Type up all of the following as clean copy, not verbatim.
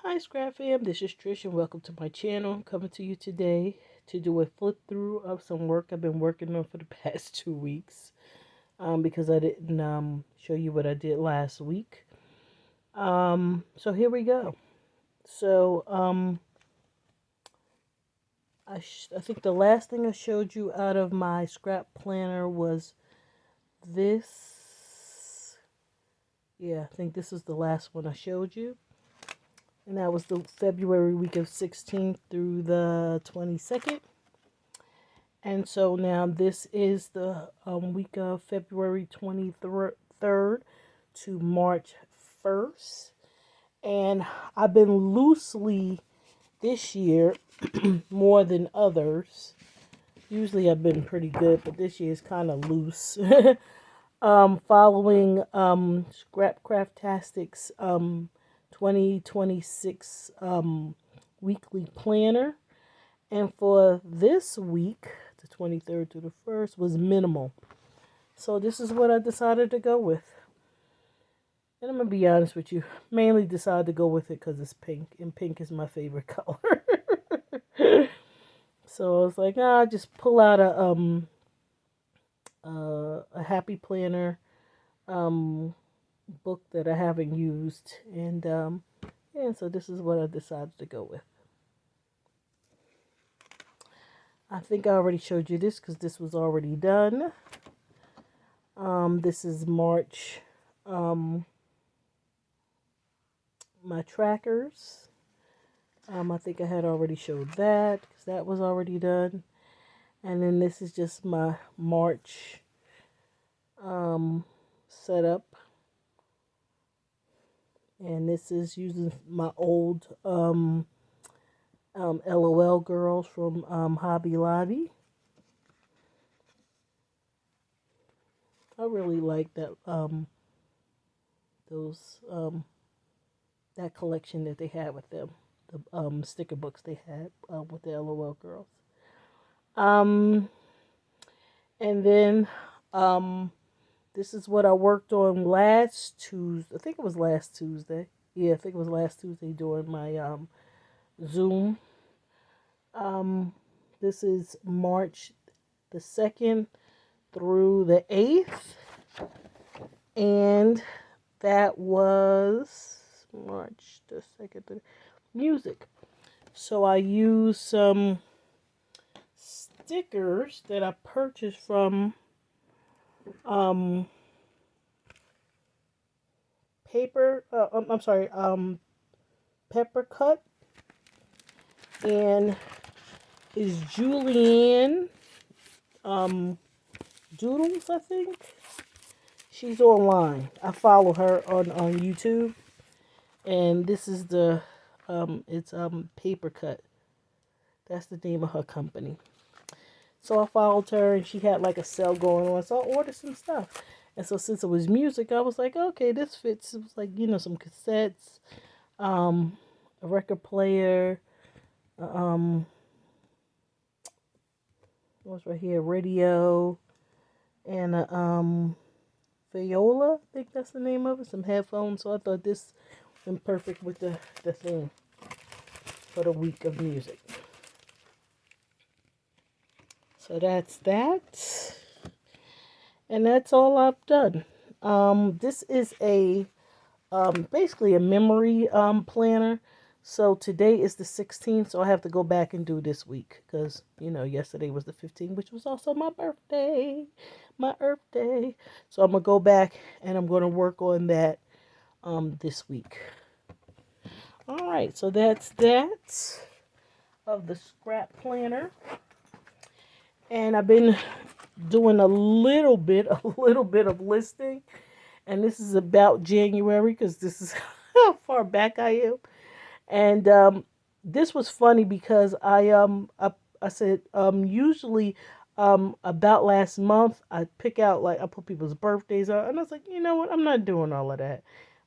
Hi Scrap fam, this is Trish and welcome to my channel. I'm coming to you today to do a flip through of some work I've been working on for the past 2 weeks. Because I didn't show you what I did last week. So here we go. So I think the last thing I showed you out of my scrap planner was this. Yeah, I think this is the last one I showed you. And that was the February week of 16th through the 22nd. And so now this is the week of February 23rd to March 1st. And I've been loosely this year more than others. Usually I've been pretty good, but this year is kind of loose. Following Scrapcraftastic's 2026 weekly planner. And for this week, the 23rd to the 1st, was minimal. So this is what I decided to go with. And I'm going to be honest with you, mainly decided to go with it because it's pink, and pink is my favorite color. So I was like, just pull out a happy planner book that I haven't used. And yeah, so this is what I decided to go with. I think I already showed you this because this was already done. This is March. My trackers. I think I had already showed that because that was already done. And then this is just my March setup. And this is using my old LOL girls from Hobby Lobby. I really like that that collection that they had with them, the sticker books they had with the LOL girls. And then this is what I worked on last Tuesday. I think it was last Tuesday. Yeah, I think it was last Tuesday during my Zoom. This is March the 2nd through the 8th. And that was March the 2nd. Music. So I used some stickers that I purchased from Pepper Cut, and is Julianne Doodles, I think. She's online. I follow her on YouTube, and this is the it's Paper Cut. That's the name of her company. So I followed her, and she had like a sale going on, so I ordered some stuff. And so since it was music, I was like, okay, this fits. It was like, some cassettes, a record player, what's right here, radio, and a viola, I think that's the name of it, some headphones. So I thought this went perfect with the thing for the week of music. So that's that. And that's all I've done. This is a basically a memory planner. So today is the 16th, so I have to go back and do this week because yesterday was the 15th, which was also my birthday. My Earth Day. So I'm gonna go back and I'm gonna work on that this week. All right, so that's that of the scrap planner. And I've been doing a little bit of listing, and this is about January because this is how far back I am. And this was funny because I said usually about last month I pick out, like, I put people's birthdays out, and I was like, you know what, I'm not doing all of that.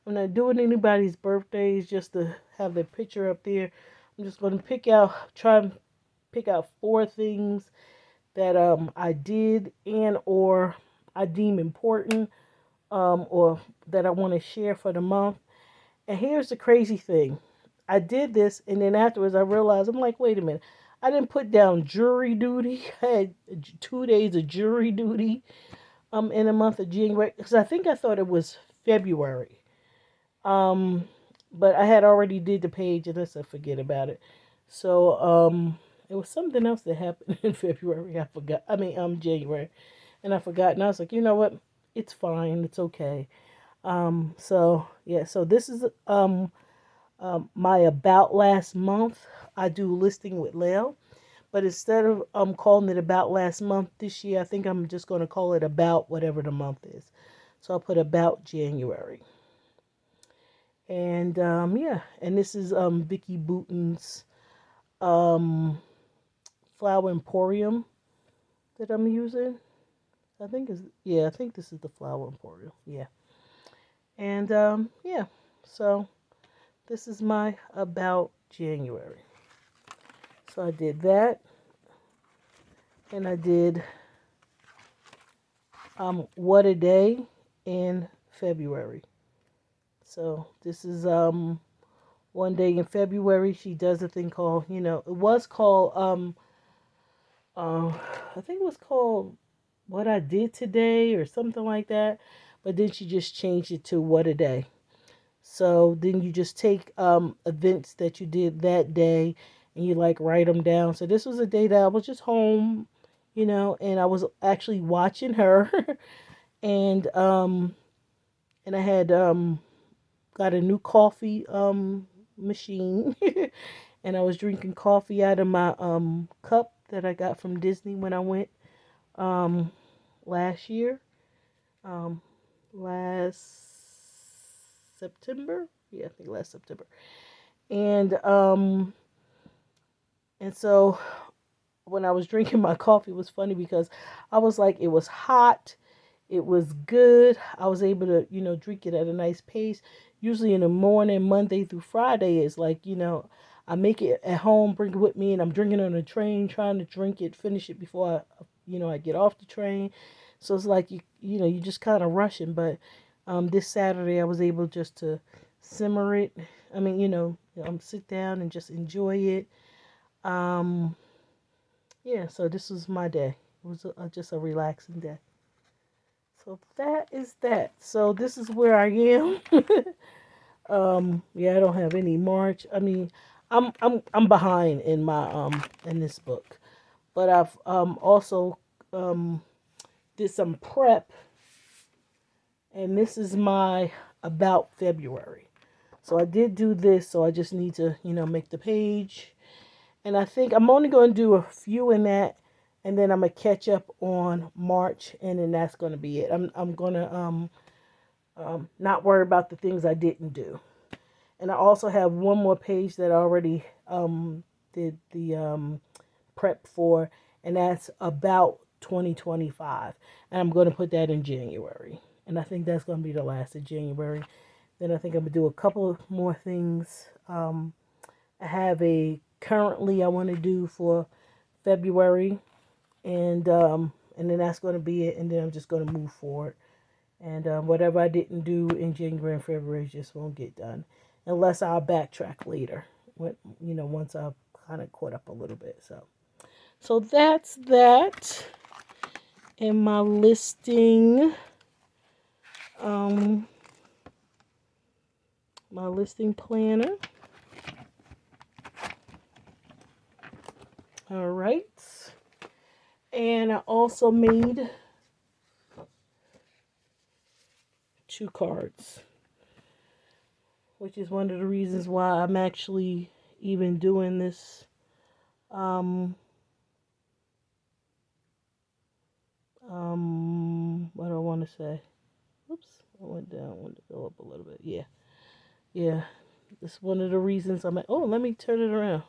I'm not doing anybody's birthdays just to have their picture up there. I'm just going to try and pick out 4 things that I did and or I deem important, or that I want to share for the month. And here's the crazy thing. I did this, and then afterwards I realized, I'm like, wait a minute. I didn't put down jury duty. I had 2 days of jury duty in the month of January, because I think I thought it was February. Um, but I had already did the page, and I said forget about it. So it was something else that happened in February. I forgot. I mean, January, and I forgot. And I was like, you know what? It's fine. It's okay. So yeah. So this is my about last month. I do listing with Layle, but instead of calling it about last month this year, I think I'm just going to call it about whatever the month is. So I'll put about January. And yeah, and this is Vicky Bouton's um, Flower Emporium that I'm using. I think is yeah, I think this is the Flower Emporium. Yeah, and yeah, so this is my about January. So I did that, and I did what a day in February. So this is one day in February. She does a thing called, it was called uh, I think it was called What I Did Today or something like that. But then she just changed it to What a Day. So then you just take events that you did that day and you like write them down. So this was a day that I was just home, and I was actually watching her and and I had got a new coffee machine and I was drinking coffee out of my cup that I got from Disney when I went um last year. Um last September. Yeah, I think last September. And so when I was drinking my coffee, it was funny because I was like, it was hot, it was good. I was able to, drink it at a nice pace. Usually in the morning, Monday through Friday, is like, I make it at home, bring it with me, and I'm drinking on the train, trying to drink it, finish it before I get off the train. So it's like you just kind of rushing. But this Saturday, I was able just to simmer it. I mean, sit down and just enjoy it. Um, yeah, so this was my day. It was just a relaxing day. So that is that. So this is where I am. Yeah, I don't have any March. I mean, I'm behind in my in this book, but I've also um did some prep, and this is my about February. So I did do this, so I just need to make the page. And I think I'm only going to do a few in that, and then I'm going to catch up on March, and then that's going to be it. I'm going to not worry about the things I didn't do. And I also have one more page that I already did the prep for, and that's about 2025. And I'm going to put that in January. And I think that's going to be the last of January. Then I think I'm going to do a couple of more things. I have a currently I want to do for February, and then that's going to be it. And then I'm just going to move forward. And whatever I didn't do in January and February just won't get done, unless I'll backtrack later. When once I've kind of caught up a little bit. So that's that in my listing. Um, my listing planner. All right. And I also made 2 cards, which is one of the reasons why I'm actually even doing this. What do I want to say? Oops, I went down. I wanted to go up a little bit. Yeah. It's one of the reasons I'm like, oh, let me turn it around.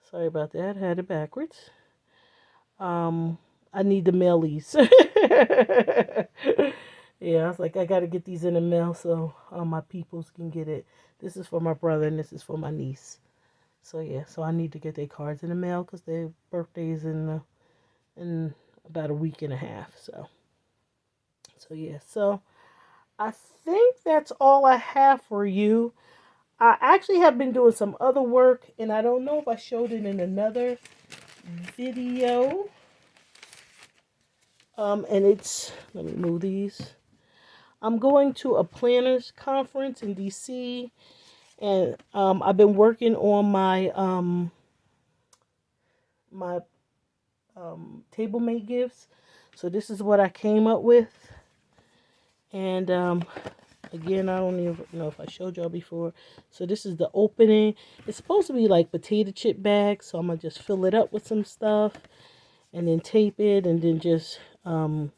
Sorry about that. I had it backwards. I need to mail these. Yeah, I was like, I gotta get these in the mail so my peoples can get it. This is for my brother and this is for my niece. So yeah, so I need to get their cards in the mail because their birthday's in about a week and a half. So yeah, so I think that's all I have for you. I actually have been doing some other work, and I don't know if I showed it in another video. And it's, let me move these. I'm going to a planners conference in DC, and I've been working on my table mate gifts. So this is what I came up with. And again, I don't even know if I showed y'all before. So this is the opening. It's supposed to be like potato chip bags, so I'm gonna just fill it up with some stuff and then tape it, and then just do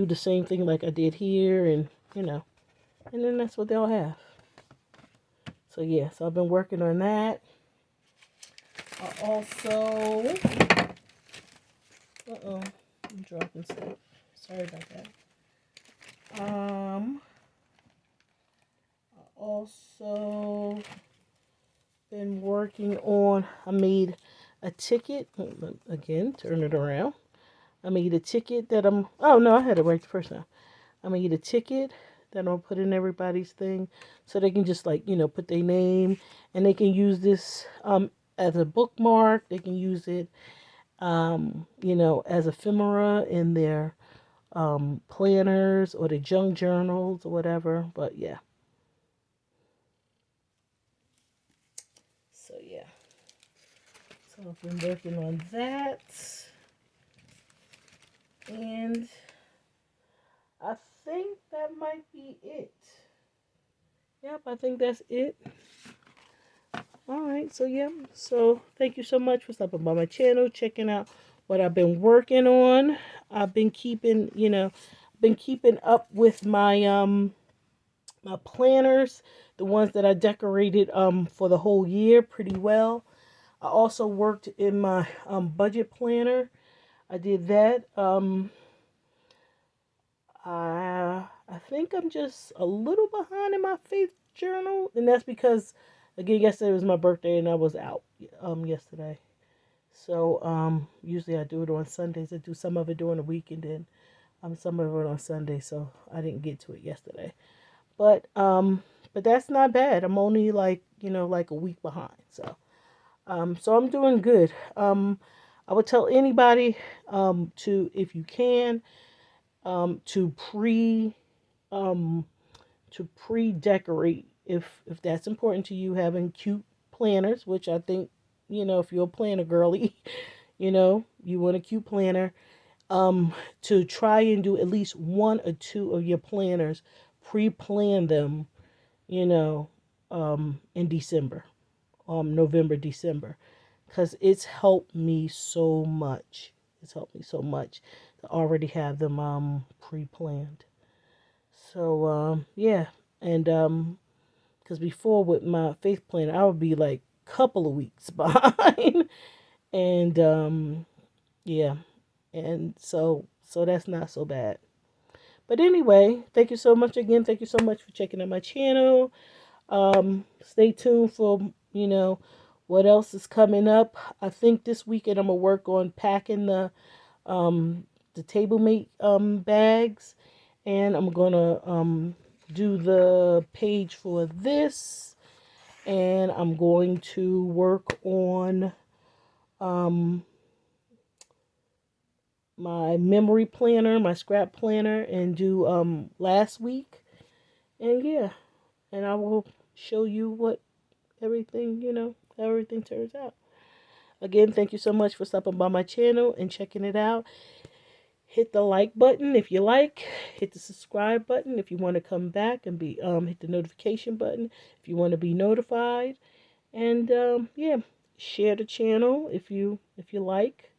the same thing like I did here, and and then that's what they'll have. So yeah, so I've been working on that. I also I'm dropping stuff. Sorry about that. I also been working on, I made a ticket. Again, turn it around. I made a ticket that oh no, I had it right the first time. I made a ticket that I'll put in everybody's thing, so they can just put their name, and they can use this as a bookmark. They can use it as ephemera in their planners or the junk journals or whatever. But yeah. So yeah. So I've been working on that. And I think that might be it. Yep, I think that's it. Alright, so yeah. So thank you so much for stopping by my channel, checking out what I've been working on. I've been keeping, up with my my planners, the ones that I decorated for the whole year pretty well. I also worked in my budget planner. I did that. I think I'm just a little behind in my faith journal, and that's because, again, yesterday was my birthday and I was out yesterday. So usually I do it on Sundays. I do some of it during the week, and then some of it on Sunday. So I didn't get to it yesterday, but that's not bad. I'm only like a week behind. So I'm doing good. I would tell anybody to, if you can, to pre-decorate if that's important to you, having cute planners, which I think, if you're a planner girly, you want a cute planner, to try and do at least one or two of your planners, pre-plan them, in December, November, December, because it's helped me so much. It's helped me so much to already have them pre-planned. So yeah, and because before with my faith plan, I would be like a couple of weeks behind, and yeah, and so that's not so bad. But anyway, thank you so much again. Thank you so much for checking out my channel. Stay tuned for what else is coming up. I think this weekend I'm gonna work on packing the table mate bags, and I'm gonna do the page for this, and I'm going to work on my memory planner, my scrap planner, and do last week. And yeah, and I will show you what everything, how everything turns out. Again, thank you so much for stopping by my channel and checking it out. Hit the like button if you like. Hit the subscribe button if you want to come back and be hit the notification button if you want to be notified. And yeah, share the channel if you like.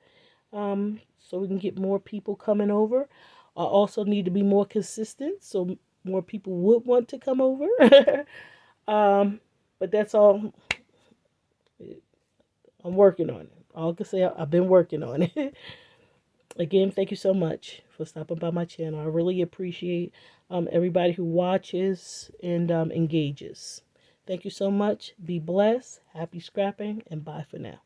So we can get more people coming over. I also need to be more consistent so more people would want to come over. But that's all. I'm working on it. All I can say, I've been working on it. Again, thank you so much for stopping by my channel. I really appreciate everybody who watches and engages. Thank you so much. Be blessed. Happy scrapping, and bye for now.